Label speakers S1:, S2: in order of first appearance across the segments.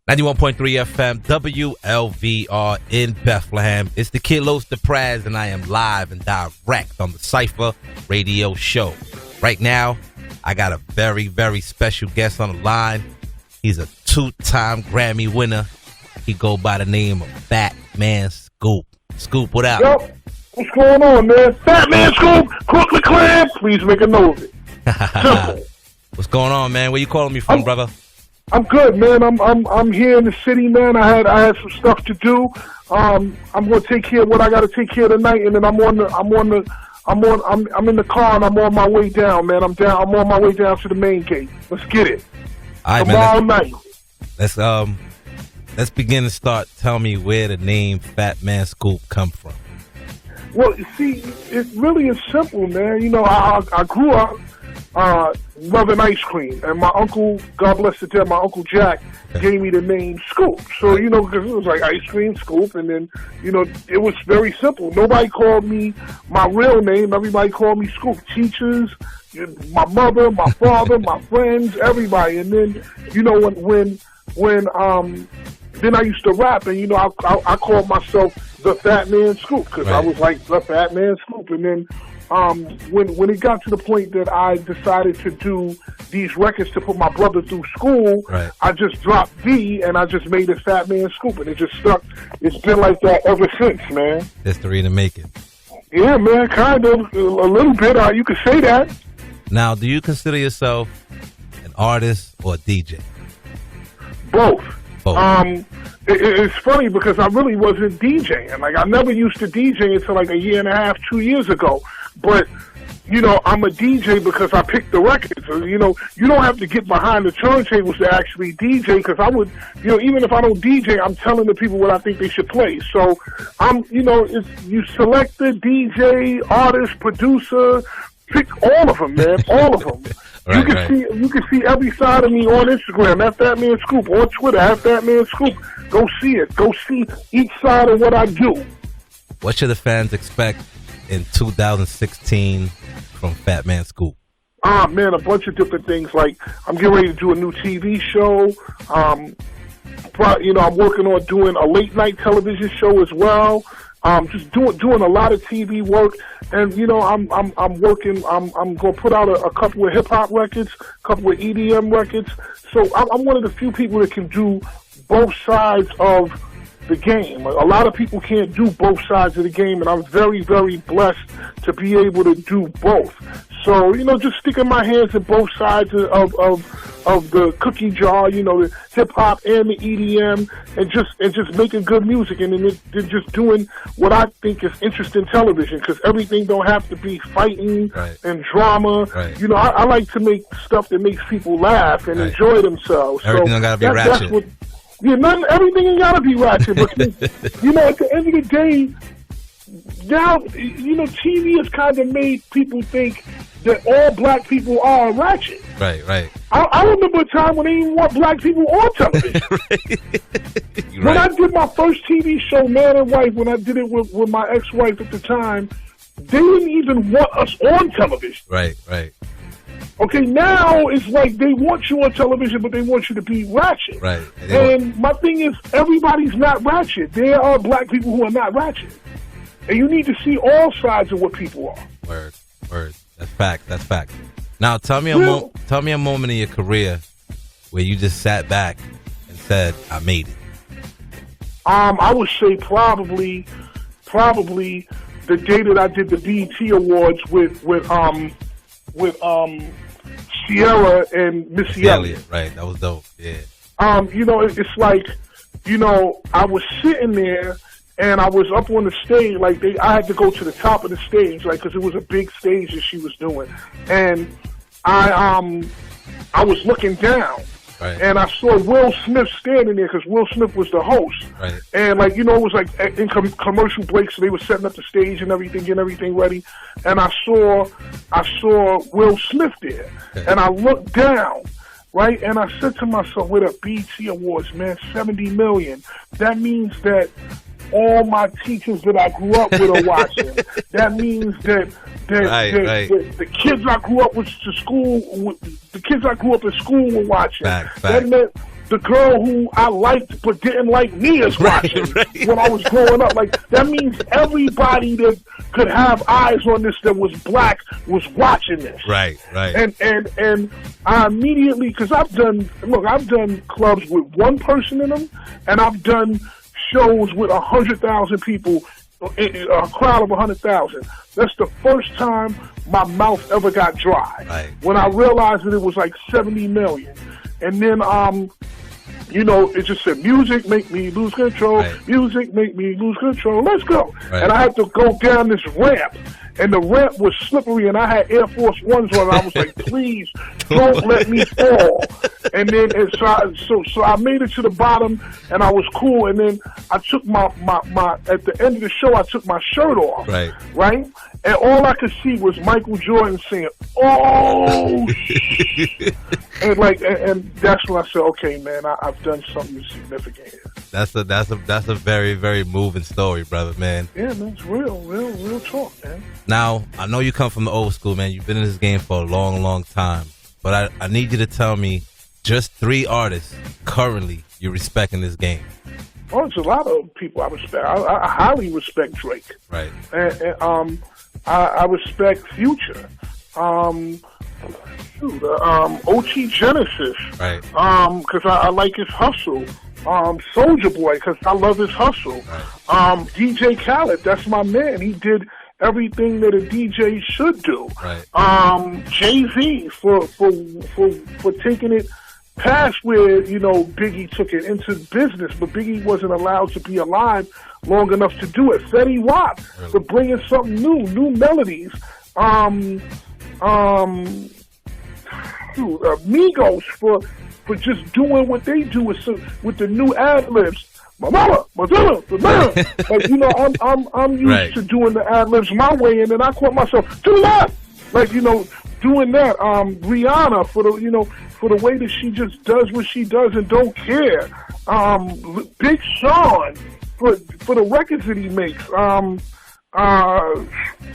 S1: 91.3 FM, WLVR in Bethlehem. It's the Kid Los the Prez, and I am live and direct on the CYPHA radio show. Right now, I got a very, very special guest on the line. He's a two-time Grammy winner. He go by the name of FATMAN Scoop. Scoop, what up?
S2: Yo, what's going on, man? FATMAN Scoop, Crooklyn Clan. Please make a note of it. Simple.
S1: What's going on, man? Where you calling me from, brother?
S2: I'm good, man. I'm here in the city, man. I had some stuff to do. I'm gonna take care of what I gotta take care of tonight, and then I'm in the car and I'm on my way down, man. I'm on my way down to the main gate. Let's get it.
S1: All right,
S2: tomorrow
S1: man.
S2: Night.
S1: Let's begin to start. Tell me where the name FATMAN Scoop come from.
S2: Well, you see, it really is simple, man. You know, I grew up loving ice cream, and my uncle, God bless the dead, my Uncle Jack gave me the name Scoop. So, you know, because it was like ice cream, Scoop, and then, you know, it was very simple. Nobody called me my real name. Everybody called me Scoop. Teachers, my mother, my father, my friends, everybody. And then, you know, when then I used to rap, and, you know, I called myself the FATMAN Scoop, because I was like the FATMAN Scoop. And then when it got to the point that I decided to do these records to put my brother through school, I just dropped D and I just made it FATMAN Scoop, and it just stuck. It's been like that ever since, man.
S1: History to make it.
S2: Yeah, man, kind of. A little bit. You could say that.
S1: Now, do you consider yourself an artist or a DJ?
S2: Both. It's funny because I really wasn't DJing. Like, I never used to DJ until like a year and a half, 2 years ago. But, you know, I'm a DJ because I picked the records. You know, you don't have to get behind the turntables to actually DJ, because I would, you know, even if I don't DJ, I'm telling the people what I think they should play. So, you know, you select the DJ, artist, producer, pick all of them, man, all of them. You can see every side of me on Instagram at FATMAN Scoop, on Twitter at FATMAN Scoop. Go see it. Go see each side of what I do.
S1: What should the fans expect in 2016 from FATMAN Scoop?
S2: Man, a bunch of different things. Like, I'm getting ready to do a new TV show. You know, I'm working on doing a late night television show as well. Just doing a lot of TV work, and you know, I'm working. I'm gonna put out a couple of hip hop records, a couple of EDM records. So I'm one of the few people that can do both sides of the game. A lot of people can't do both sides of the game, and I'm very, very blessed to be able to do both. So, you know, just sticking my hands in both sides of the cookie jar, you know, the hip hop and the EDM, and just making good music, and then just doing what I think is interesting television, because everything don't have to be fighting and drama. You know, I like to make stuff that makes people laugh and enjoy themselves.
S1: Everything don't gotta be ratchet.
S2: Everything ain't gotta be ratchet, but you know, at the end of the day, now, you know, TV has kind of made people think that all black people are ratchet.
S1: Right.
S2: I remember a time when they didn't want black people on television. When I did my first TV show, Man and Wife, when I did it with my ex-wife at the time, they didn't even want us on television.
S1: Right.
S2: Okay, now it's like they want you on television, but they want you to be ratchet. Right. And my thing is, everybody's not ratchet. There are black people who are not ratchet. And you need to see all sides of what people are.
S1: Word. That's fact. Now, tell me a moment in your career where you just sat back and said, "I made it."
S2: I would say probably the day that I did the BET Awards with Sierra and Missy Elliott.
S1: Right, that was dope. Yeah.
S2: You know, it's like, you know, I was sitting there. And I was up on the stage, like I had to go to the top of the stage, like, because it was a big stage that she was doing. And I was looking down, and I saw Will Smith standing there, because Will Smith was the host. And, like, you know, it was like in commercial breaks, so they were setting up the stage and everything, getting everything ready. And I saw Will Smith there, and I looked down. Right, and I said to myself, with a BET Awards, man, 70 million. That means that all my teachers that I grew up with are watching. That means that the kids I grew up with the kids I grew up in school were watching.
S1: Fact.
S2: the girl who I liked but didn't like me is watching when I was growing up. Like, that means everybody that could have eyes on this that was black was watching this.
S1: Right.
S2: And I immediately, because I've done clubs with one person in them, and I've done shows with 100,000 people, a crowd of 100,000. That's the first time my mouth ever got dry.
S1: Right.
S2: When I realized that it was like 70 million. And then, it just said, music make me lose control.
S1: Right.
S2: Music make me lose control. Let's go.
S1: Right.
S2: And I had to go down this ramp. And the ramp was slippery, and I had Air Force Ones on. And I was like, please don't let me fall. And then, so I made it to the bottom, and I was cool. And then I took my at the end of the show, I took my shirt off. Right? And all I could see was Michael Jordan saying, "Oh, and that's when I said, okay, man, I've done something significant here.
S1: That's a very, very moving story, brother, man.
S2: Yeah, man, it's real talk, man.
S1: Now, I know you come from the old school, man. You've been in this game for a long, long time. But I need you to tell me just 3 artists currently you respect in this game.
S2: Oh, there's a lot of people I respect. I highly respect Drake.
S1: Right.
S2: And I respect Future. OT Genesis.
S1: Right.
S2: Because I like his hustle. Soulja Boy, because I love his hustle.
S1: Right.
S2: DJ Khaled, that's my man. He did everything that a DJ should do.
S1: Right.
S2: Jay-Z for taking it past where, Biggie took it into business, but Biggie wasn't allowed to be alive long enough to do it. Fetty Wap for bringing something new melodies. Migos for just doing what they do with the new ad-libs. My mama, my daughter, the man. I'm used to doing the ad-libs my way, and then I caught myself, to the left! Doing that. Rihanna for the way that she just does what she does and don't care. Big Sean for the records that he makes.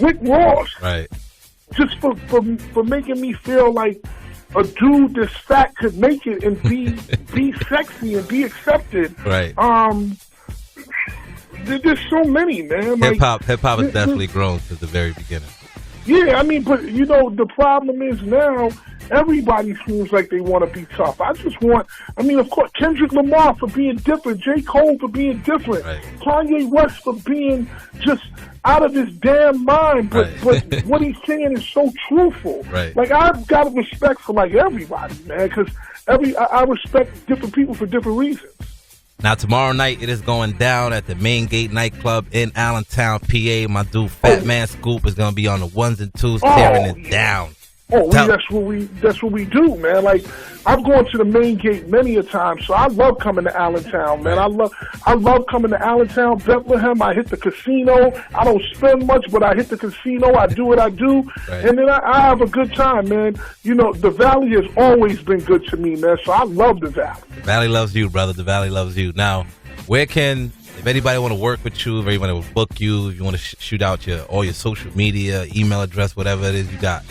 S2: Rick Ross.
S1: Right.
S2: Just for making me feel like a dude this fat could make it and be sexy and be accepted.
S1: Right.
S2: There's so many, man.
S1: Hip hop has definitely grown since the very beginning.
S2: Yeah, but the problem is now everybody seems like they want to be tough. Of course, Kendrick Lamar for being different, J. Cole for being different,
S1: right.
S2: Kanye West for being just out of his damn mind, but what he's saying is so truthful.
S1: Right.
S2: Like, I've got respect for everybody, man, because I respect different people for different reasons.
S1: Now, tomorrow night, it is going down at the Main Gate nightclub in Allentown, PA. My dude, FATMAN Scoop, is going to be on the 1s and 2s, tearing it down.
S2: That's what we do, man. Like, I've gone to the Main Gate many a time, so I love coming to Allentown, man.
S1: Right.
S2: I love coming to Allentown, Bethlehem. I hit the casino. I don't spend much, but I hit the casino. I do what I do,
S1: right.
S2: And then I have a good time, man. The Valley has always been good to me, man. So I love the Valley.
S1: The Valley loves you, brother. The Valley loves you. Now, if anybody want to work with you, if anybody want to book you, if you want to shoot out all your social media, email address, whatever it is you got.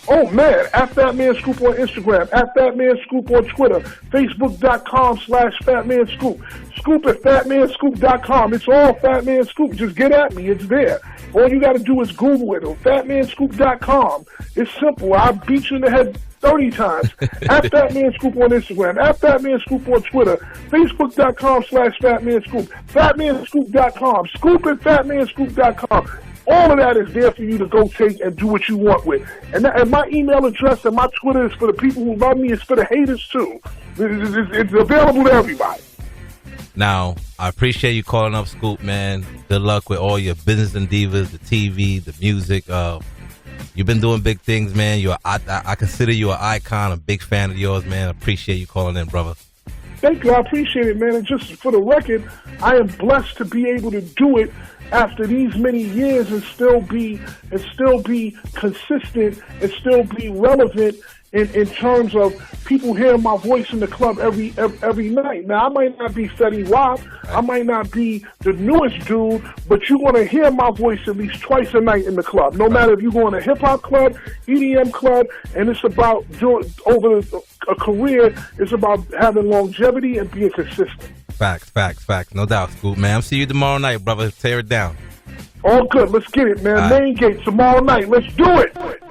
S2: Oh, man, at FATMAN Scoop on Instagram, at FATMAN Scoop on Twitter, Facebook.com/FATMAN Scoop, Scoop at FATMANScoop.com. It's all FATMAN Scoop. Just get at me. It's there. All you got to do is Google it on FATMANScoop.com. It's simple. I'll beat you in the head 30 times. At FATMAN Scoop on Instagram, at FATMAN Scoop on Twitter, Facebook.com/FATMAN Scoop, FATMANScoop.com, Scoop at FATMANScoop.com. All of that is there for you to go take and do what you want with. And my email address and my Twitter is for the people who love me. It's for the haters, too. It's available to everybody.
S1: Now, I appreciate you calling up, Scoop, man. Good luck with all your business endeavors, the TV, the music. You've been doing big things, man. I consider you an icon, a big fan of yours, man. I appreciate you calling in, brother.
S2: Thank you. I appreciate it, man. And just for the record, I am blessed to be able to do it after these many years and still be consistent and still be relevant in terms of people hearing my voice in the club every night. Now, I might not be Fetty Wap, I might not be the newest dude, but you're going to hear my voice at least twice a night in the club. No matter if you're going to a hip-hop club, EDM club, and it's about doing over a career, it's about having longevity and being consistent.
S1: Facts. No doubt, Scoop, man. I'll see you tomorrow night, brother. Tear it down.
S2: All good. Let's get it, man. Main gate tomorrow night. Let's do it.